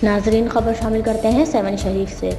ناظرین، خبر شامل کرتے ہیں 7 شریف سے۔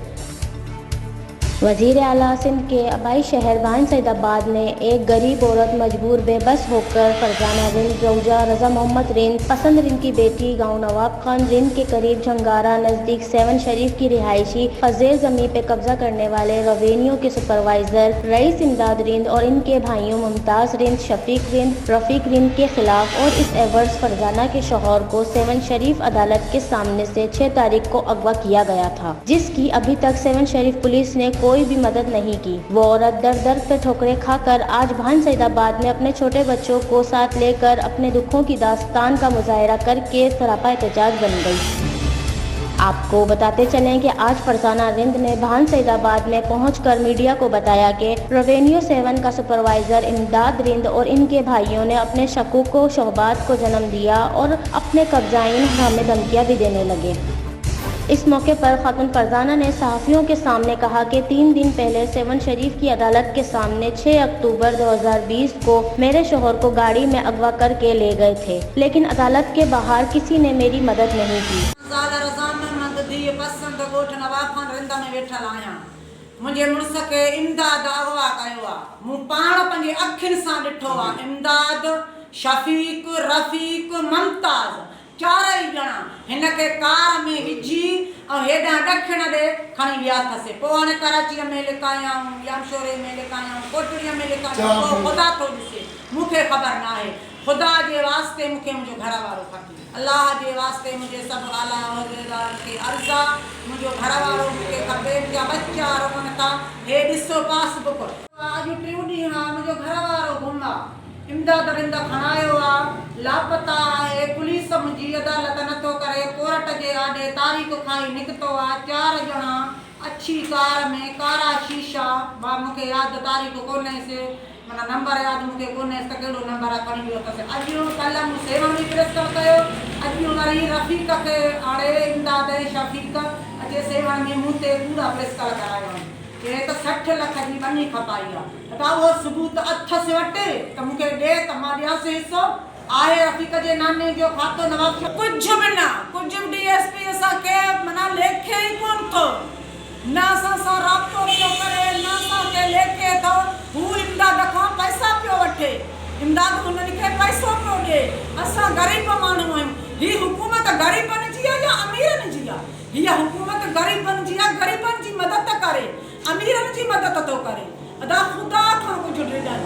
وزیر اعلیٰ سندھ کے آبائی شہر بھان سعید آباد میں ایک غریب عورت مجبور بے بس ہو کر فرزانہ رند زوجہ رضا محمد رند پسند رند کی بیٹی گاؤں نواب خان رند کے قریب جھنگارہ نزدیک 7 شریف کی رہائشی خزیر زمین پہ قبضہ کرنے والے ریونیو کے سپروائزر رئیس امداد رند اور ان کے بھائیوں ممتاز رند، شفیق رند، رفیق رند کے خلاف اور اس ایورز فرزانہ کے شوہر کو 7 شریف عدالت کے سامنے سے 6 تاریخ کو اغوا کیا گیا تھا، جس کی ابھی تک 7 شریف پولیس نے کوئی بھی مدد نہیں کی۔ وہ عورت در در پہ ٹھوکریں کھا کر آج بھان سعید آباد میں اپنے چھوٹے بچوں کو ساتھ لے کر اپنے دکھوں کی داستان کا مظاہرہ کر کے سراپا احتجاج بن گئی۔ آپ کو بتاتے چلیں کہ آج فرزانہ رند نے بھان سعید آباد میں پہنچ کر میڈیا کو بتایا کہ ریونیو 7 کا سپروائزر امداد رند اور ان کے بھائیوں نے اپنے شکوک و شبہات کو جنم دیا اور اپنے قبضائن ہمیں دھمکیاں بھی دینے لگے۔ اس موقع پر خاتون فرزانہ نے صحافیوں کے سامنے کہا کہ 3 دن پہلے 7 شریف کی عدالت کے سامنے 6 اکتوبر 2020 کو میرے شوہر کو گاڑی میں اغوا کر کے لے گئے تھے، لیکن عدالت کے باہر کسی نے میری مدد نہیں کی۔ مجھے مرس کے امداد اغوا کیا، موں پان پنجے اکھن سان ڈٹھو آ، امداد، شفیق، رفیق، ممتاز، چارئی ڄणا ہن کے کار میں وجھی اور ہیڈا ڈکھن دے کھنی ویا تھسے۔ پو ہن کراچی میں لکایا ہوں، یامشورے میں لکایا ہوں، کوٹڑی میں لکایا ہوں، خدا تو ڈسے مکھے خبر نہ ہے۔ خدا جے واسطے مکھے مجھو گھر وارو کھپے، اللہ جے واسطے مجھے سب اعلیٰ عہدیدار کے عرضا مجھو گھر وارو مکھے کھپے، مجھا بچہ رون تھا ہے ڈسو پاس بک آج ٹیوں ڈی ہاں مجھو گھر وارو گھما امداد رند کھناयो آ، لاپتا ہے، پولیس مجھے عدالت نتو کرے، کورٹ جے آڈے تاریخ کھائی نکتو آ، 4 ڄणا اچھی کار میں کارا شیشہ با مکھے یاد تاریخ کونے سے منا نمبر یاد مکھے کونے سے کیڑو نمبر کھنی ویو تسے۔ اجو کل مو سیون بھی پریسکل کيو، اجو وری رفیق کے آڑے امداد شفیق اچے سیون میں مون تے پورا پریسکل کراयो کہ تو 60 لکھ جی بنی کھپائی آ، تا وہ ثبوت اتھ سے وٹے تو مکھے ڈے تو ماں ڈیا سے حصو آئے رفیق جے نانے جو کھاتو نواب کچھ بھی نہ کچھ ڈی ایس پی اسا کے منا لکھے ہی کون تھو نہ سا رابطو پیو کرے نہ سا کے لکھے تو ہو امداد کھا پیسہ پیو وٹے، امداد انہن کے پیسو پیو ڈے۔ اسا غریب مانو ہیں، ہی حکومت غریبن جی یا امیرن جی آ، ہی حکومت غریبن جی یا غریبن جی مدد کرے، امیرن جی مدد تو کرے۔ ادا خدا کھان کچھ ڈیڈن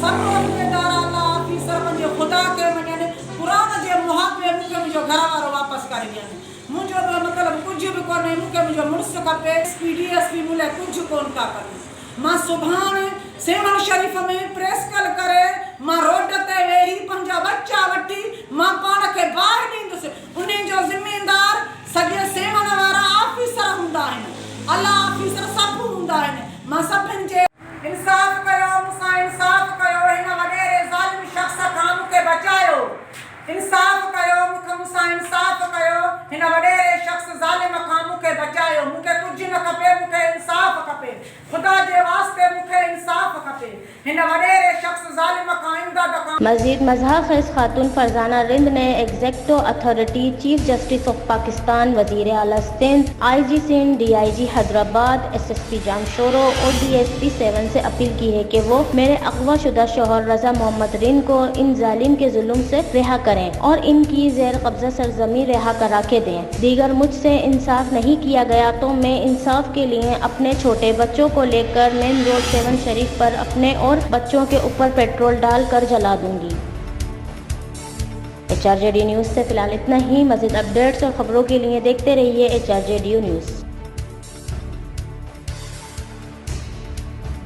سب عہدیدار اعلیٰ آفیسر منجھے خدا کے منجھے قرآن جے محاکمے مکھے مجھو گھر وارو واپس کر ڈیئن، مجھو مطلب کچھ بھی کونے، مکھے مجھو مرس کھپے، S P D S P ملے کچھ کون کا کرے۔ ماں سبحان 7 شریف میں پریسکل کرے، ماں روڈ تے ویہی پنجا بچہ وٹی ماں پان کے باہر ڈیندس، انہیں جو زمیندار سجے 7 وارا آفیسر ہوندا ہیں، اللہ آفیسر سب ہوندا ہیں، ماں سبن جے انصاف کیو، مسا انصاف کیو، ہن وڈیرے ظالم شخص کھان مکھے بچاयो، انصاف کیو، مکھے مسا انصاف کیو، ہن وڈیرے شخص ظالم کھان مکھے بچاयो، مکھے کچھ نہ کھپے، مکھے انصاف کھپے، خدا جے واسطے مکھے انصاف کھپے، ہن وڈیرے شخص ظالم کھان امداد کھان۔ مزید مزاح خیز خاتون فرزانہ رند نے executive authority, chief justice of Pakistan, وزیر اعلیٰ سندھ، آئی جی سندھ، ڈی آئی جی Hyderabad, S S P Jamshoro اور ڈی ایس پی 7 سے اپیل کی ہے کہ وہ میرے اغوا شدہ شوہر رضا محمد رند کو ان ظالم کے ظلم سے رہا کریں اور ان کی زیر قبضہ سرزمین رہا کرا کے دیں۔ دیگر مجھ سے انصاف نہیں کیا گیا تو میں انصاف کے لیے اپنے چھوٹے بچوں کو لے کر مین روڈ 7 شریف پر اپنے اور بچوں کے اوپر پیٹرول ڈال کر جلا دوں گی۔ HRJD نیوز سے فی الحال اتنا ہی۔ مزید اپڈیٹس اور خبروں کے لیے دیکھتے رہیے HRJD نیوز۔